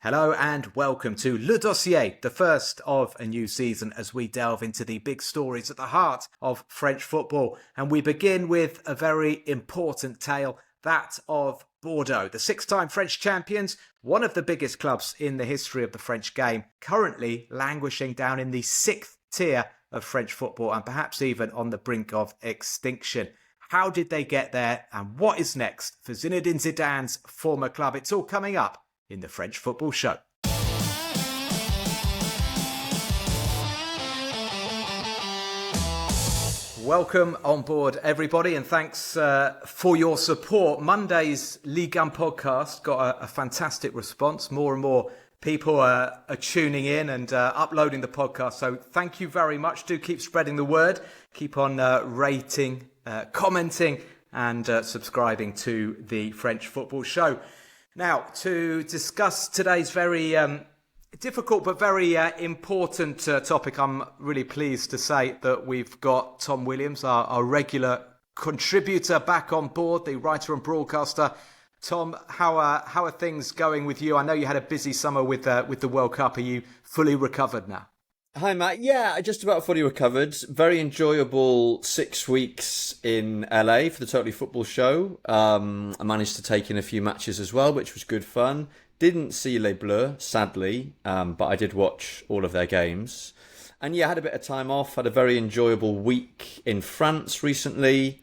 Hello and welcome to Le Dossier, the first of a new season as we delve into the big stories at the heart of French football. And we begin with a very important tale, that of Bordeaux, the six-time French champions, one of the biggest clubs in the history of the French game, currently languishing down in the sixth tier of French football and perhaps even on the brink of extinction. How did they get there and what is next for Zinedine Zidane's former club? It's all coming up in the French Football Show. Welcome on board, everybody, and thanks for your support. Monday's Ligue podcast got a fantastic response. More and more people are tuning in and uploading the podcast, so thank you very much. Do keep spreading the word. Keep on rating, commenting, and subscribing to the French Football Show. Now, to discuss today's very difficult but very important topic, I'm really pleased to say that we've got Tom Williams, our regular contributor, back on board, the writer and broadcaster. Tom, how are things going with you? I know you had a busy summer with the World Cup. Are you fully recovered now? Hi, Matt. Yeah, just about fully recovered. Very enjoyable 6 weeks in LA for the Totally Football Show. I managed to take in a few matches as well, which was good fun. Didn't see Les Bleus, sadly, but I did watch all of their games. And yeah, had a bit of time off. Had a very enjoyable week in France recently.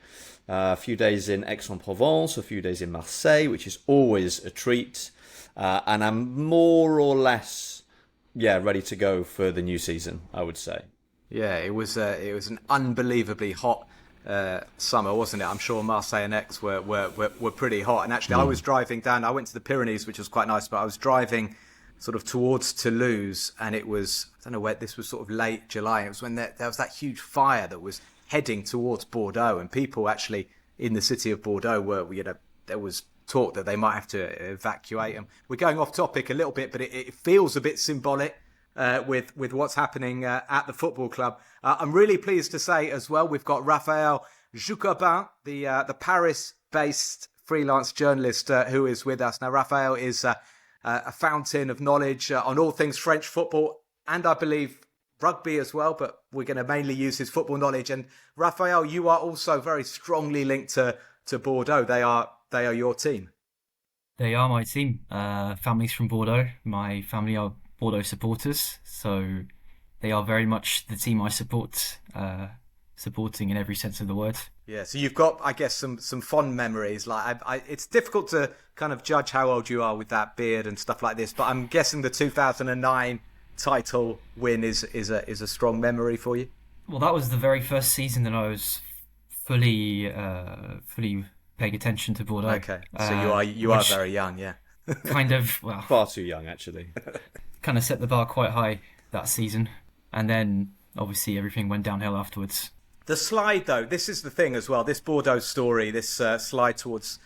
A few days in Aix-en-Provence, a few days in Marseille, which is always a treat. And I'm more or less ready to go for the new season, I would say. Yeah, it was an unbelievably hot summer, wasn't it? I'm sure Marseille and Aix were pretty hot. And actually, I was driving down. I went to the Pyrenees, which was quite nice, but I was driving sort of towards Toulouse, and it was, I don't know where, this was sort of late July. It was when there was that huge fire that was heading towards Bordeaux, and people actually in the city of Bordeaux were, there was talk that they might have to evacuate them. We're going off topic a little bit, but it feels a bit symbolic with what's happening at the football club. I'm really pleased to say as well, we've got Raphael Jucobin, the Paris-based freelance journalist who is with us. Now, Raphael is a fountain of knowledge on all things French football and I believe rugby as well, but we're going to mainly use his football knowledge. And Raphael, you are also very strongly linked to Bordeaux. They are your team. They are my team. Families from Bordeaux. My family are Bordeaux supporters, so they are very much the team I support, supporting in every sense of the word. Yeah, so you've got, I guess, some fond memories. Like, it's difficult to kind of judge how old you are with that beard and stuff like this, but I'm guessing the 2009 title win is a strong memory for you. Well, that was the very first season that I was fully paying attention to Bordeaux. Okay, so you are very young, yeah. Kind of, well, far too young actually. Kind of set the bar quite high that season, and then obviously everything went downhill afterwards. The slide, though, this is the thing as well. This Bordeaux story, this slide towards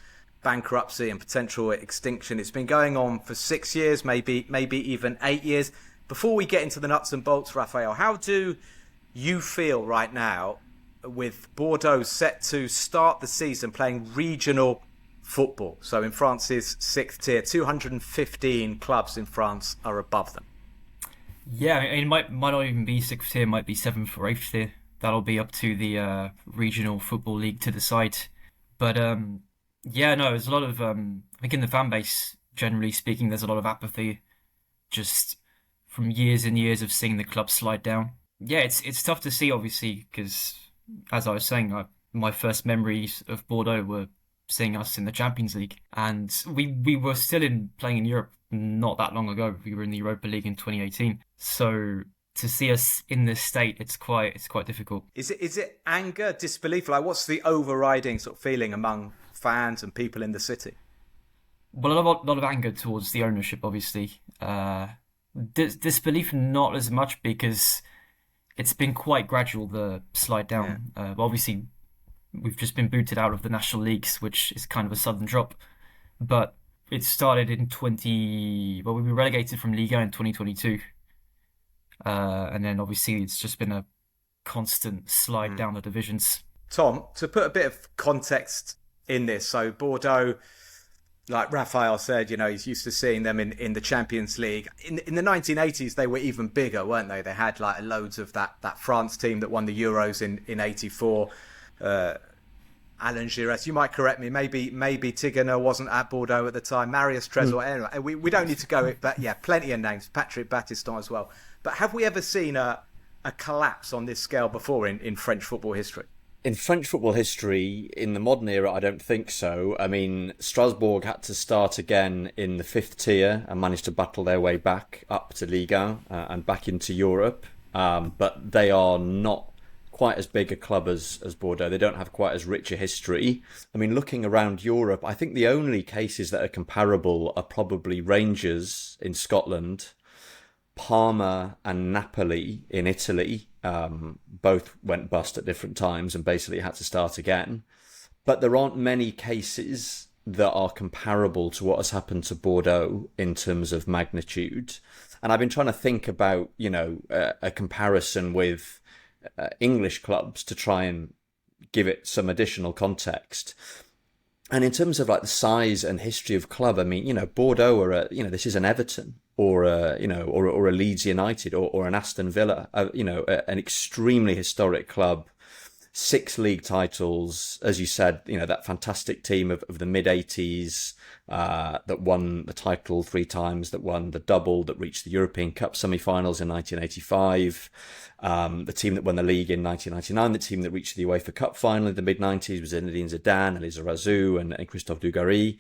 bankruptcy and potential extinction, it's been going on for 6 years, maybe even 8 years. Before we get into the nuts and bolts, Raphael, how do you feel right now with Bordeaux set to start the season playing regional football? So in France's sixth tier, 215 clubs in France are above them. Yeah, it might not even be sixth tier, it might be seventh or eighth tier. That'll be up to the regional football league to decide. But there's a lot of, I think in the fan base, generally speaking, there's a lot of apathy just from years and years of seeing the club slide down. Yeah, it's tough to see, obviously, because as I was saying, my first memories of Bordeaux were seeing us in the Champions League, and we were still playing in Europe not that long ago. We were in the Europa League in 2018. So to see us in this state, it's quite difficult. Is it anger, disbelief? Like, what's the overriding sort of feeling among fans and people in the city? Well, a lot of anger towards the ownership, obviously. Disbelief, not as much, because it's been quite gradual, the slide down. Yeah. Obviously, we've just been booted out of the national leagues, which is kind of a sudden drop. But it started in we were relegated from Ligue in 2022. And then obviously it's just been a constant slide down the divisions. Tom, to put a bit of context in this, so Bordeaux like Raphael said, he's used to seeing them in the Champions League. In the 1980s, they were even bigger, weren't they? They had like loads of that France team that won the Euros in '84. Alan Girard, you might correct me. Maybe Tigana wasn't at Bordeaux at the time. Marius Trésor. Anyway, we don't need to go it, but yeah, plenty of names. Patrick Battiston as well. But have we ever seen a collapse on this scale before in French football history? In French football history, in the modern era, I don't think so. I mean, Strasbourg had to start again in the 5th tier and managed to battle their way back up to Ligue 1 and back into Europe. But they are not quite as big a club as Bordeaux. They don't have quite as rich a history. I mean, looking around Europe, I think the only cases that are comparable are probably Rangers in Scotland, Parma and Napoli in Italy. Both went bust at different times and basically had to start again. But there aren't many cases that are comparable to what has happened to Bordeaux in terms of magnitude. And I've been trying to think about, a comparison with English clubs to try and give it some additional context. And in terms of like the size and history of club, I mean, Bordeaux this is an Everton or a Leeds United or an Aston Villa, an extremely historic club, 6 league titles, as you said, that fantastic team of the mid 80s that won the title 3 times, that won the double, that reached the European Cup semi-finals in 1985. The team that won the league in 1999, the team that reached the UEFA Cup final in the mid-90s was Zinedine Zidane, Elisa Razou and Christophe Dugarry.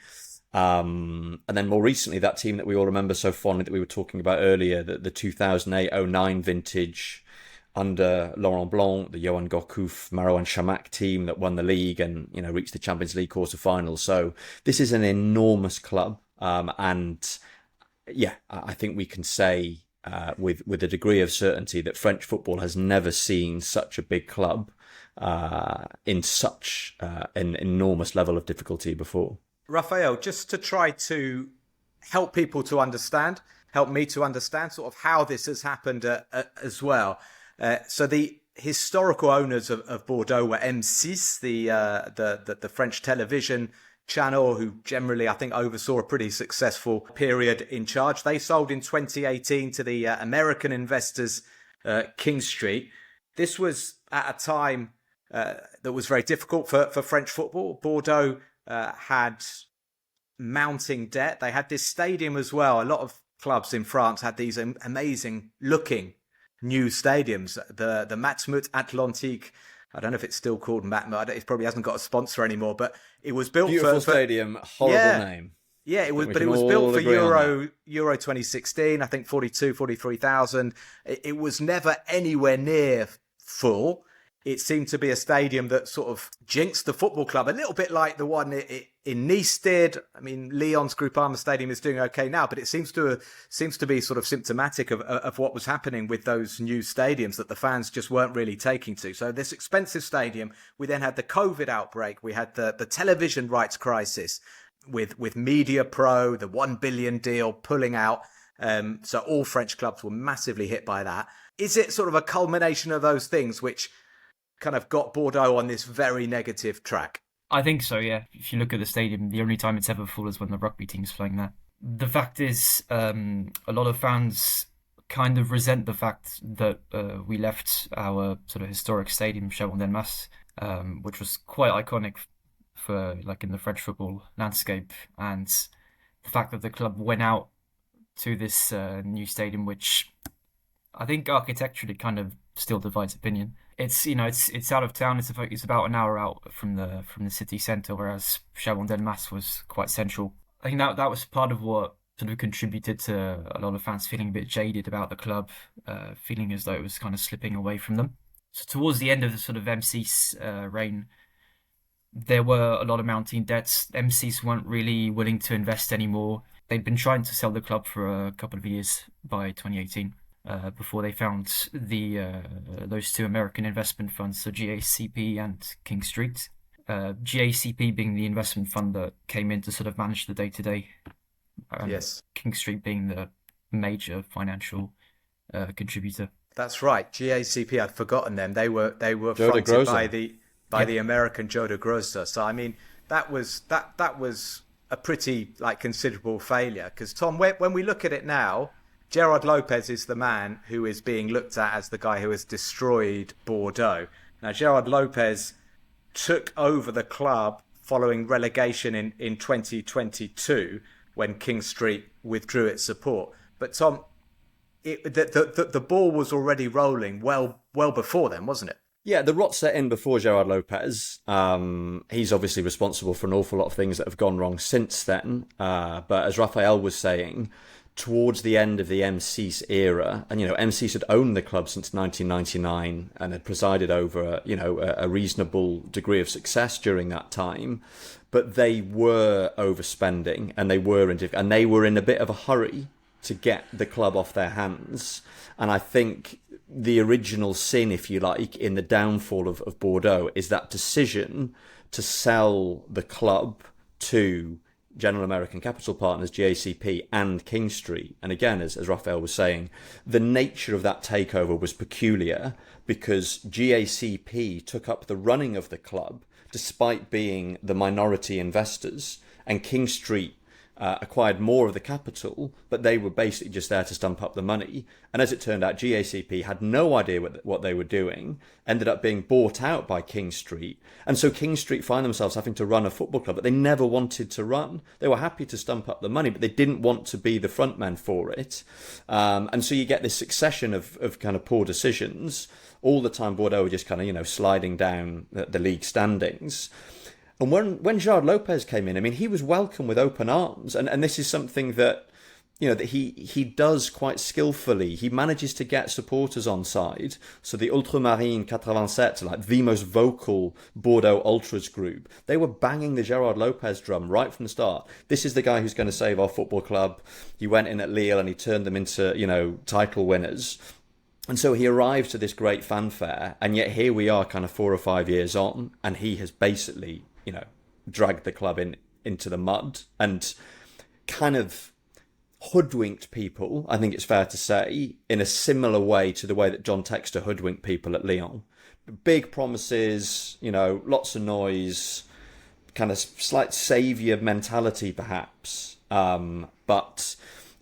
And then more recently, that team that we all remember so fondly that we were talking about earlier, the 2008-09 vintage under Laurent Blanc, the Johan Gourcuff, Marouane Chamakh team that won the league and reached the Champions League quarter-finals. So this is an enormous club. And yeah, I think we can say with a degree of certainty that French football has never seen such a big club in such an enormous level of difficulty before. Raphael, just to try to help people to understand, help me to understand sort of how this has happened as well. So the historical owners of Bordeaux were M6, the French television channel, who generally, I think, oversaw a pretty successful period in charge. They sold in 2018 to the American investors, King Street. This was at a time that was very difficult for French football. Bordeaux had mounting debt. They had this stadium as well. A lot of clubs in France had these amazing looking new stadiums. The Matmut Atlantique, I don't know if it's still called Matmut. It probably hasn't got a sponsor anymore, but it was built Beautiful stadium, horrible name. Yeah, it was, but it was built for Euro 2016. I think 43,000. It was never anywhere near full. It seemed to be a stadium that sort of jinxed the football club, a little bit like the one in Nice did. I mean, Lyon's Groupama Stadium is doing okay now, but it seems to be sort of symptomatic of what was happening with those new stadiums that the fans just weren't really taking to. So this expensive stadium, we then had the COVID outbreak, we had the television rights crisis with Media Pro, the 1 billion deal pulling out. So all French clubs were massively hit by that. Is it sort of a culmination of those things which kind of got Bordeaux on this very negative track? I think so, yeah. If you look at the stadium, the only time it's ever full is when the rugby team's playing there. The fact is, a lot of fans kind of resent the fact that we left our sort of historic stadium, Girondins, which was quite iconic for like in the French football landscape, and the fact that the club went out to this new stadium, which I think architecturally kind of still divides opinion. It's it's out of town. It's about an hour out from the city centre, whereas Girondins was quite central. I think that was part of what sort of contributed to a lot of fans feeling a bit jaded about the club, feeling as though it was kind of slipping away from them. So towards the end of the sort of M6's reign, there were a lot of mounting debts. M6 weren't really willing to invest anymore. They'd been trying to sell the club for a couple of years by 2018. Before they found those two American investment funds, so GACP and King Street. GACP being the investment fund that came in to sort of manage the day-to-day. Yes. King Street being the major financial contributor. That's right. GACP, I'd forgotten them. They were Joe fronted by the American Joe de Groza. So I mean, that was a pretty like considerable failure. Because Tom, when we look at it now, Gerard Lopez is the man who is being looked at as the guy who has destroyed Bordeaux. Now, Gerard Lopez took over the club following relegation in 2022 when King Street withdrew its support. But Tom, the ball was already rolling well before then, wasn't it? Yeah, the rot set in before Gerard Lopez. He's obviously responsible for an awful lot of things that have gone wrong since then. But as Raphael was saying, towards the end of the M6 era, and M6 had owned the club since 1999 and had presided over a reasonable degree of success during that time, but they were overspending and they were in a bit of a hurry to get the club off their hands. And I think the original sin, if you like, in the downfall of Bordeaux is that decision to sell the club to General American Capital Partners, GACP, and King Street. And again, as Raphael was saying, the nature of that takeover was peculiar because GACP took up the running of the club despite being the minority investors, and King Street acquired more of the capital, but they were basically just there to stump up the money. And as it turned out, GACP had no idea what they were doing, ended up being bought out by King Street. And so King Street find themselves having to run a football club that they never wanted to run. They were happy to stump up the money, but they didn't want to be the front men for it. And so you get this succession of kind of poor decisions. All the time Bordeaux were just kind of, sliding down the league standings. And when Gerard Lopez came in, I mean, he was welcomed with open arms. And this is something that, that he does quite skillfully. He manages to get supporters on side. So the Ultramarine 87, like the most vocal Bordeaux Ultras group, they were banging the Gerard Lopez drum right from the start. This is the guy who's going to save our football club. He went in at Lille and he turned them into, title winners. And so he arrives to this great fanfare. And yet here we are kind of 4 or 5 years on. And he has basically dragged the club into the mud and kind of hoodwinked people, I think it's fair to say, in a similar way to the way that John Textor hoodwinked people at Lyon. Big promises, lots of noise, kind of slight saviour mentality perhaps. But,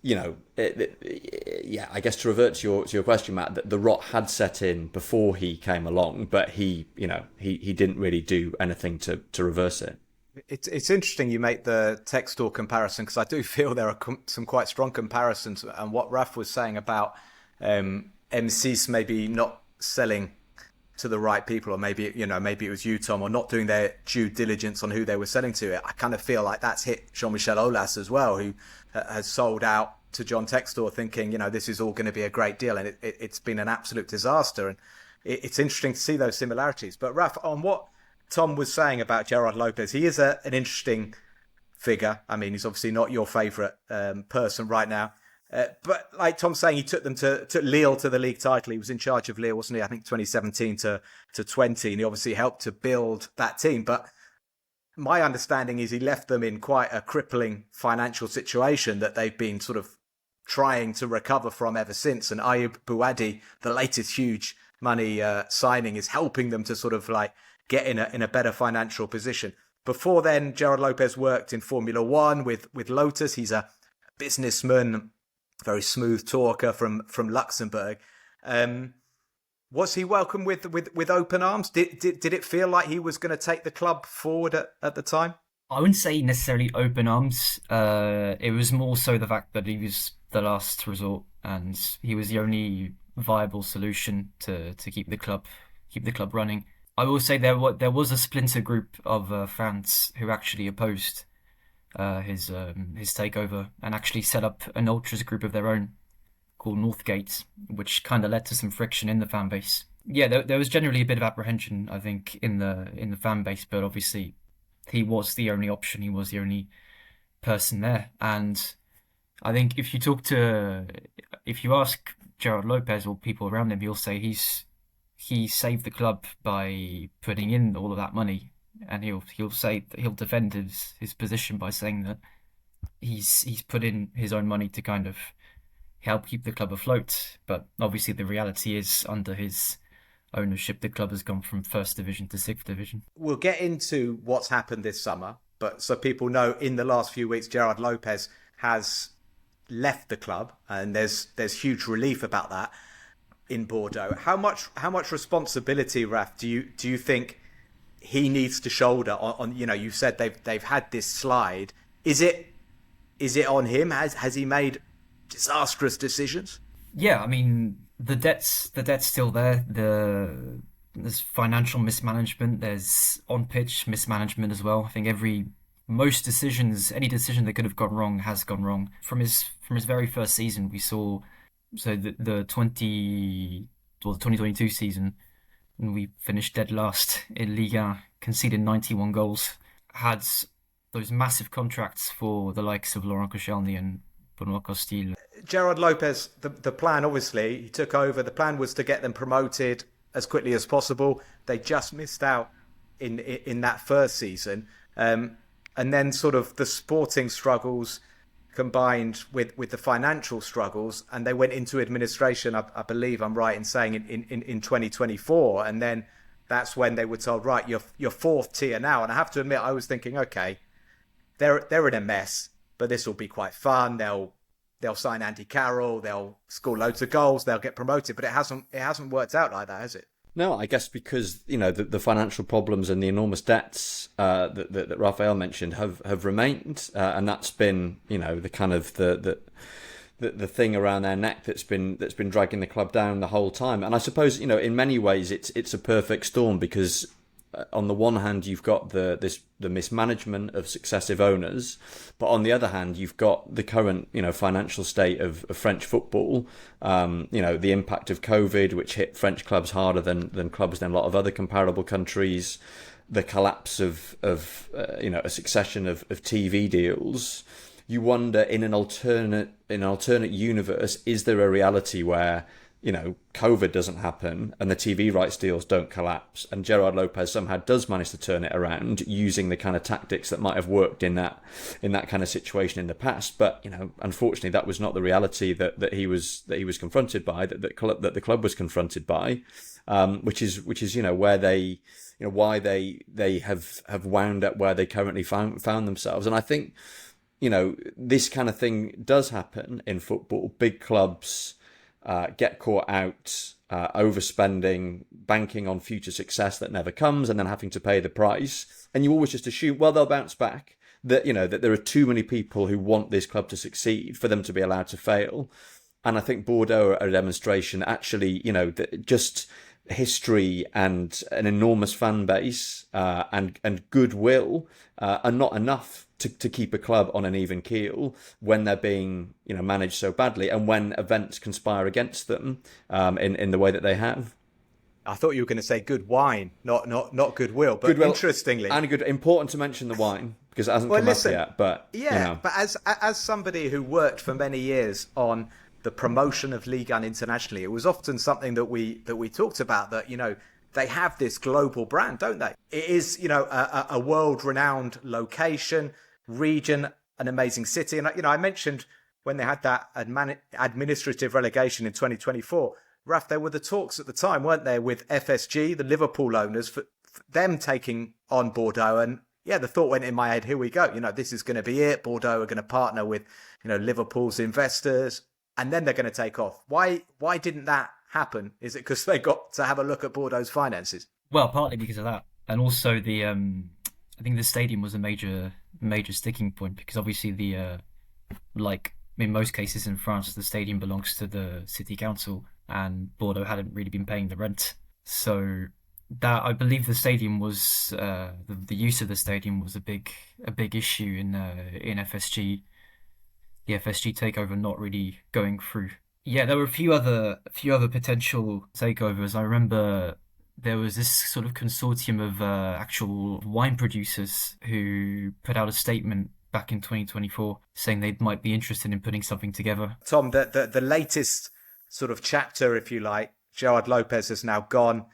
I guess to revert to your question, Matt, that the rot had set in before he came along, but he didn't really do anything to reverse it. It's interesting you make the Textor comparison because I do feel there are some quite strong comparisons. And what Raf was saying about M6 maybe not selling to the right people, or maybe it was you, Tom, or not doing their due diligence on who they were selling to. I kind of feel like that's hit Jean-Michel Aulas as well, who has sold out to John Textor thinking, this is all going to be a great deal, and it's been an absolute disaster. And it's interesting to see those similarities. But Raf, on what Tom was saying about Gerard Lopez, he is an interesting figure. I mean, he's obviously not your favourite person right now. But like Tom's saying, he took them to Lille to the league title. He was in charge of Lille, wasn't he? I think 2017 to 20. And he obviously helped to build that team. But my understanding is he left them in quite a crippling financial situation that they've been sort of trying to recover from ever since. And Ayoub Bouadi, the latest huge money signing, is helping them to sort of like get in a better financial position. Before then, Gerard Lopez worked in Formula One with Lotus. He's a businessman, very smooth talker from Luxembourg. Was he welcomed with open arms? Did it feel like he was going to take the club forward at the time? I wouldn't say necessarily open arms. It was more so the fact that he was the last resort and he was the only viable solution to keep the club running. I will say there was a splinter group of fans who actually opposed his takeover and actually set up an ultras group of their own called Northgate, which kind of led to some friction in the fan base. Yeah, there was generally a bit of apprehension, I think, in the fan base, but obviously he was the only option. He was the only person there, and I think if you ask Gerard Lopez or people around him, he'll say he saved the club by putting in all of that money, and he'll say that he'll defend his position by saying that he's put in his own money to kind of help keep the club afloat. But obviously the reality is, under his ownership, the club has gone from 1st division to 6th division. We'll get into what's happened this summer, but so people know, in the last few weeks, Gerard Lopez has left the club, and there's huge relief about that in Bordeaux. How much responsibility, Raf, do you think he needs to shoulder on you said they've had this slide. Is it on him? Has he made disastrous decisions? Yeah, I mean the debt's still there. There's financial mismanagement, there's on pitch mismanagement as well. I think any decision that could have gone wrong has gone wrong. From his very first season, we saw the 2022 season, and we finished dead last in Ligue, conceded 91 goals, had those massive contracts for the likes of Laurent Koscielny and Benoit Costil. Gerard Lopez, the plan, obviously, he took over. The plan was to get them promoted as quickly as possible. They just missed out in that first season. And then sort of the sporting struggles combined with the financial struggles, and they went into administration, I believe I'm right in saying, in 2024. And then that's when they were told, right, you're fourth tier now. And I have to admit, I was thinking, okay, they're in a mess, but this will be quite fun. They'll sign Andy Carroll, they'll score loads of goals, they'll get promoted. But it hasn't worked out like that, has it? No, I guess because the financial problems and the enormous debts that Raphael mentioned have remained, and that's been the kind of the thing around their neck that's been dragging the club down the whole time. And I suppose in many ways it's a perfect storm, because on the one hand you've got the mismanagement of successive owners, but on the other hand you've got the current financial state of French football, the impact of COVID, which hit French clubs harder than clubs in a lot of other comparable countries, the collapse of a succession of TV deals. You wonder, in an alternate universe, is there a reality where COVID doesn't happen and the TV rights deals don't collapse, and Gerard Lopez somehow does manage to turn it around using the kind of tactics that might have worked in that kind of situation in the past? But unfortunately, that was not the reality that he was confronted by, that the club was confronted by, which is where they why they have wound up where they currently found themselves. And I think this kind of thing does happen in football. Big clubs get caught out overspending, banking on future success that never comes, and then having to pay the price. And you always just assume, well, they'll bounce back. That that there are too many people who want this club to succeed for them to be allowed to fail. And I think Bordeaux are a demonstration. Actually, that just history and an enormous fan base and goodwill are not enough to keep a club on an even keel when they're being managed so badly, and when events conspire against them in the way that they have. I thought you were going to say good wine, not goodwill. But goodwill, interestingly, and important to mention the wine, because it hasn't come up yet. But but as somebody who worked for many years on the promotion of Ligue 1 internationally, it was often something that we talked about, that they have this global brand, don't they? It is a world-renowned location, region, an amazing city. And I mentioned when they had that administrative relegation in 2024, Raf, there were the talks at the time, weren't there, with FSG, the Liverpool owners, for them taking on Bordeaux. And yeah, the thought went in my head, here we go. This is going to be it. Bordeaux are going to partner with Liverpool's investors, and then they're going to take off. Why didn't that happen? Is it because they got to have a look at Bordeaux's finances? Well, partly because of that, and also I think the stadium was a major sticking point, because obviously like in most cases in France, the stadium belongs to the city council, and Bordeaux hadn't really been paying the rent. So that, I believe, the stadium was the use of the stadium was a big issue in FSG. The FSG takeover not really going through. Yeah, there were a few other potential takeovers. I remember there was this sort of consortium of actual wine producers who put out a statement back in 2024 saying they might be interested in putting something together. Tom, the latest sort of chapter, if you like, Gerard Lopez has now gone.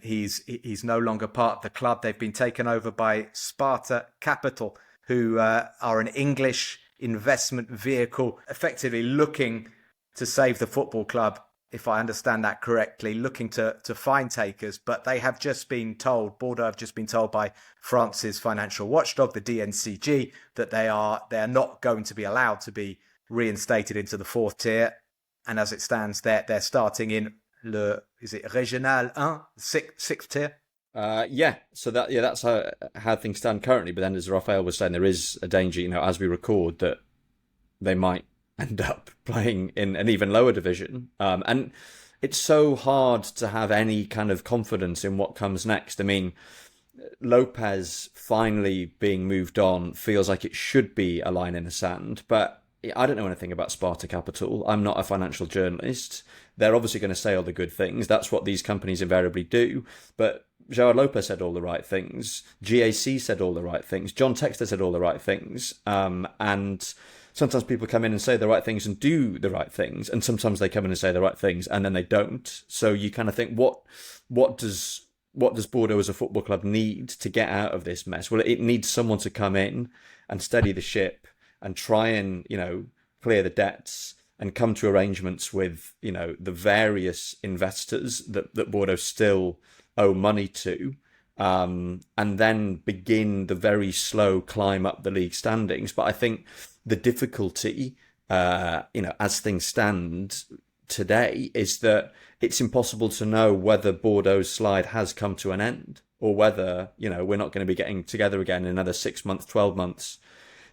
He's no longer part of the club. They've been taken over by Sparta Capital, who are an English investment vehicle, effectively looking to save the football club if I understand that correctly, looking to find takers, but they have just been told, Bordeaux have just been told by France's financial watchdog, the DNCG, that they are not going to be allowed to be reinstated into the fourth tier. And as it stands, they're starting in is it Régional 1, sixth tier? So that's how things stand currently. But then, as Raphael was saying, there is a danger, as we record, that they might end up playing in an even lower division. And it's so hard to have any kind of confidence in what comes next. I mean, Lopez finally being moved on feels like it should be a line in the sand, but I don't know anything about Sparta Capital. I'm not a financial journalist. They're obviously going to say all the good things. That's what these companies invariably do. But Gerard Lopez said all the right things. GAC said all the right things. John Textor said all the right things. And sometimes people come in and say the right things and do the right things. And sometimes they come in and say the right things and then they don't. So you kind of think, what does Bordeaux as a football club need to get out of this mess? Well, it needs someone to come in and steady the ship and try and, clear the debts and come to arrangements with, the various investors that Bordeaux still owe money to, and then begin the very slow climb up the league standings. But I think the difficulty, as things stand today, is that it's impossible to know whether Bordeaux's slide has come to an end or whether, we're not going to be getting together again in another 6 months, 12 months,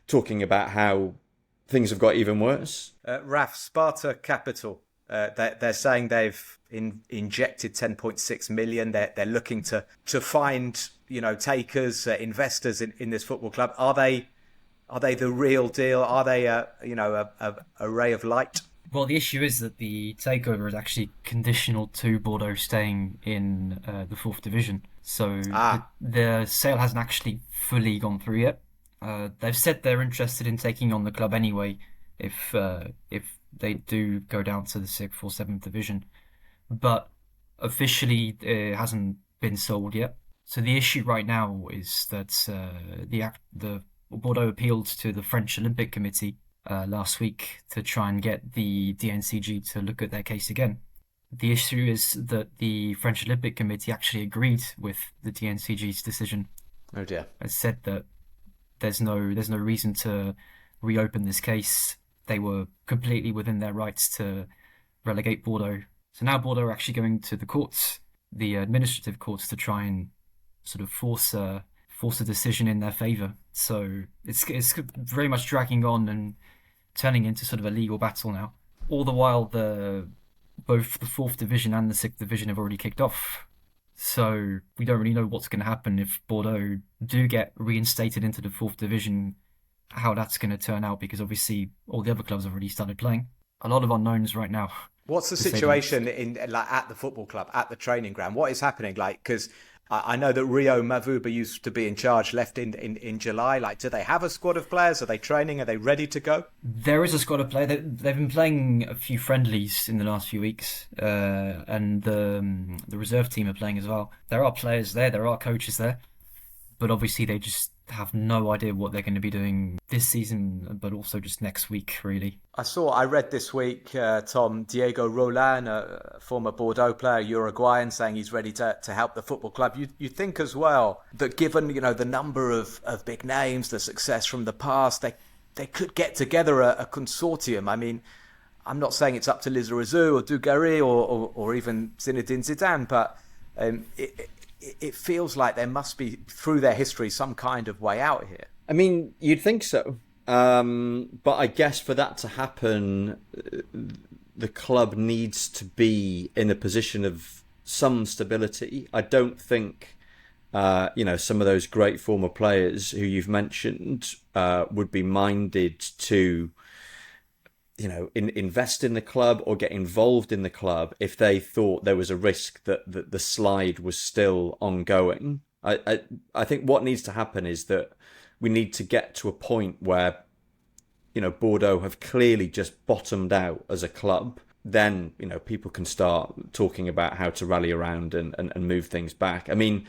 talking about how things have got even worse. Raf, Sparta Capital, they're saying they've injected 10.6 million. They're looking to find takers, investors in this football club. Are they the real deal? Are they a ray of light? Well, the issue is that the takeover is actually conditional to Bordeaux staying in the fourth division. So the sale hasn't actually fully gone through yet. They've said they're interested in taking on the club anyway if they do go down to the sixth or seventh division, but officially it hasn't been sold yet. So the issue right now is that the Bordeaux appealed to the French Olympic Committee last week to try and get the DNCG to look at their case again. The issue is that the French Olympic Committee actually agreed with the DNCG's decision. Oh dear! It said that there's no reason to reopen this case. They were completely within their rights to relegate Bordeaux. So now Bordeaux are actually going to the courts, the administrative courts, to try and sort of force a decision in their favour. So it's very much dragging on and turning into sort of a legal battle now. All the while, both the fourth division and the sixth division have already kicked off. So we don't really know what's going to happen if Bordeaux do get reinstated into the fourth division, how that's going to turn out, because obviously all the other clubs have already started playing. A lot of unknowns right now. What's the situation at the football club, at the training ground? What is happening? Because I know that Rio Mavuba used to be in charge, left in July. Do they have a squad of players? Are they training? Are they ready to go? There is a squad of players. They've been playing a few friendlies in the last few weeks, and the reserve team are playing as well. There are players there. There are coaches there, but obviously they just have no idea what they're going to be doing this season, but also just next week, really. I read this week, Tom, Diego Roland, a former Bordeaux player, Uruguayan, saying he's ready to help the football club. You think as well that given, the number of big names, the success from the past, they could get together a consortium. I mean, I'm not saying it's up to Lizarazu or Dugarry or even Zinedine Zidane, but it feels like there must be, through their history, some kind of way out here. I mean, you'd think so. But I guess for that to happen, the club needs to be in a position of some stability. I don't think, some of those great former players who you've mentioned would be minded to, invest in the club or get involved in the club if they thought there was a risk that the slide was still ongoing. I think what needs to happen is that we need to get to a point where, Bordeaux have clearly just bottomed out as a club. Then, people can start talking about how to rally around and move things back. I mean,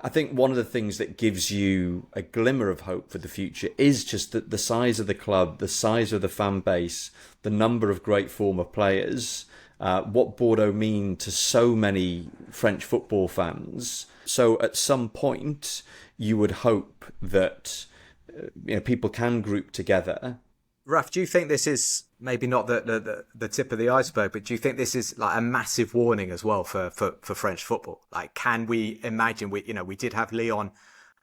I think one of the things that gives you a glimmer of hope for the future is just that the size of the club, the size of the fan base, the number of great former players, what Bordeaux mean to so many French football fans. So at some point, you would hope that people can group together. Raf, do you think this is maybe not the tip of the iceberg, but do you think this is like a massive warning as well for French football? Like, can we imagine we did have Lyon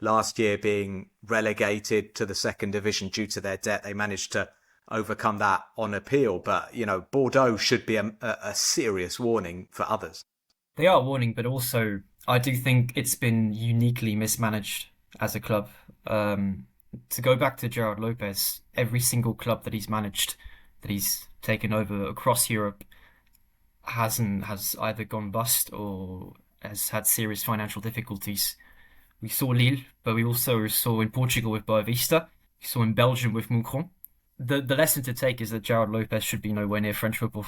last year being relegated to the second division due to their debt. They managed to overcome that on appeal, but Bordeaux should be a serious warning for others. They are a warning, but also I do think it's been uniquely mismanaged as a club. To go back to Gerard Lopez, every single club that he's managed, that he's taken over across Europe, has either gone bust or has had serious financial difficulties. We saw Lille, but we also saw in Portugal with Boavista. We saw in Belgium with Moucron. The lesson to take is that Gerard Lopez should be nowhere near French football.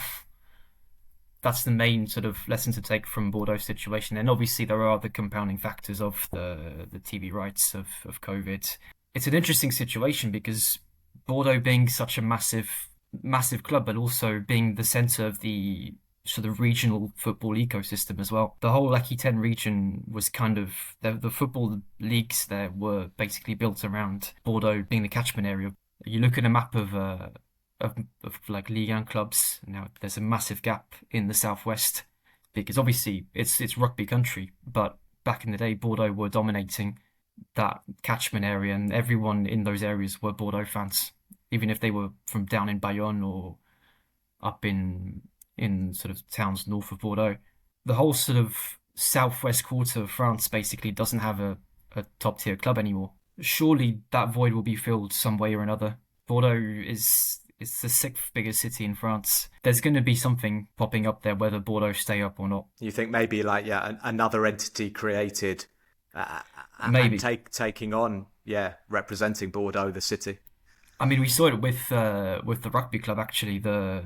That's the main sort of lesson to take from Bordeaux's situation. And obviously there are the compounding factors of the TV rights of COVID. It's an interesting situation because Bordeaux being such a massive club, but also being the centre of the sort of regional football ecosystem as well. The whole Aquitaine region was kind of the football leagues there were basically built around Bordeaux being the catchment area. You look at a map of like Ligue 1 clubs now. There's a massive gap in the southwest because obviously it's rugby country, but back in the day Bordeaux were dominating that catchment area, and everyone in those areas were Bordeaux fans, even if they were from down in Bayonne or up in sort of towns north of Bordeaux. The whole sort of southwest quarter of France basically doesn't have a top tier club anymore. Surely that void will be filled some way or another. Bordeaux is the sixth biggest city in France. There's going to be something popping up there, whether Bordeaux stay up or not. You think maybe like another entity created, maybe and taking on representing Bordeaux, the city. I mean, we saw it with the rugby club, actually, the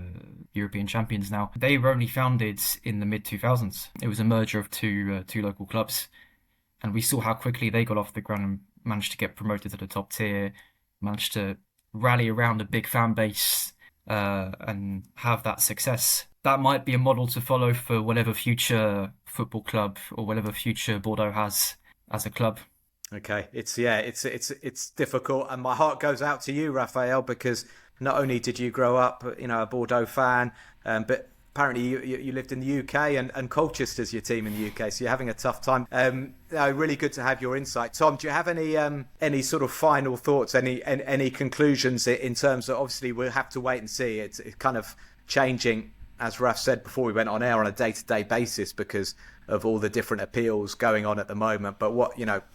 European champions now. They were only founded in the mid-2000s. It was a merger of two local clubs. And we saw how quickly they got off the ground and managed to get promoted to the top tier, managed to rally around a big fan base and have that success. That might be a model to follow for whatever future football club or whatever future Bordeaux has as a club. Okay, it's difficult, and my heart goes out to you, Raphael, because not only did you grow up, a Bordeaux fan, but apparently you lived in the UK and Colchester's your team in the UK, so you're having a tough time. Really good to have your insight, Tom. Do you have any sort of final thoughts, any conclusions in terms of, obviously we'll have to wait and see. It's kind of changing, as Raf said before we went on air, on a day-to-day basis because of all the different appeals going on at the moment. But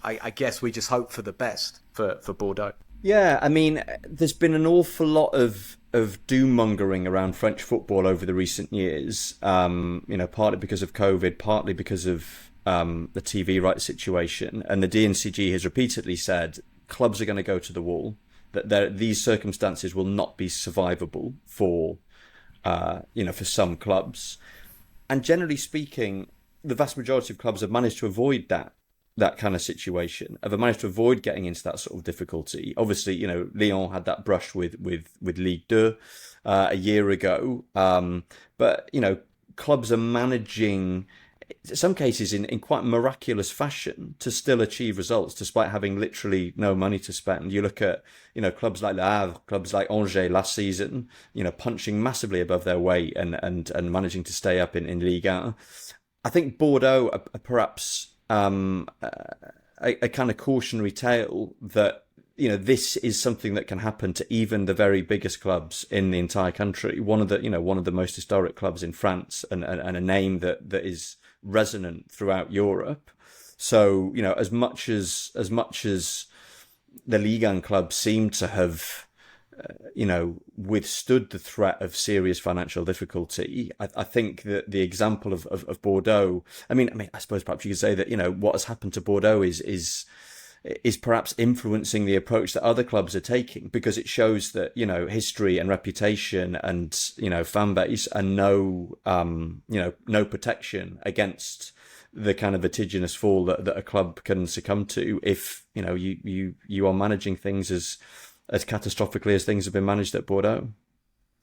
I guess we just hope for the best for Bordeaux. Yeah, I mean, there's been an awful lot of doom-mongering around French football over the recent years, partly because of COVID, partly because of the TV rights situation. And the DNCG has repeatedly said clubs are going to go to the wall, that these circumstances will not be survivable for some clubs. And generally speaking, the vast majority of clubs have managed to avoid that kind of situation, have managed to avoid getting into that sort of difficulty. Obviously, Lyon had that brush with Ligue 2 a year ago. But, clubs are managing, in some cases, in quite miraculous fashion to still achieve results despite having literally no money to spend. You look at, clubs like Le Havre, clubs like Angers last season, punching massively above their weight and managing to stay up in Ligue 1. I think Bordeaux are perhaps a kind of cautionary tale that this is something that can happen to even the very biggest clubs in the entire country. One of the most historic clubs in France, and a name that is resonant throughout Europe. So as much as the Ligue 1 clubs seem to have withstood the threat of serious financial difficulty, I think that the example of Bordeaux, I suppose perhaps you could say that, what has happened to Bordeaux is perhaps influencing the approach that other clubs are taking, because it shows that, history and reputation and, fan base and no protection against the kind of vertiginous fall that a club can succumb to if, you are managing things as catastrophically as things have been managed at Bordeaux.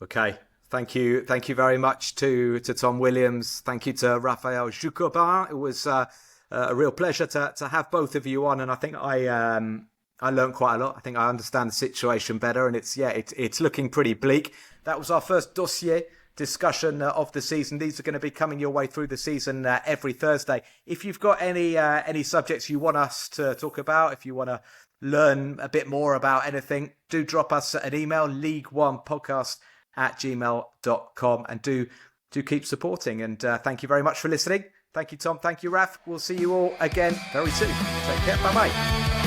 Okay. Thank you very much to Tom Williams. Thank you to Raphael Jucobin. It was a real pleasure to have both of you on, and I think I learned quite a lot. I think I understand the situation better, and it's looking pretty bleak. That was our first dossier discussion of the season. These are going to be coming your way through the season every Thursday. If you've got any subjects you want us to talk about, if you want to learn a bit more about anything, do drop us an email, league1podcast@gmail.com, and do keep supporting. And thank you very much for listening. Thank you, Tom. Thank you, Raf. We'll see you all again very soon. Take care. Bye-bye.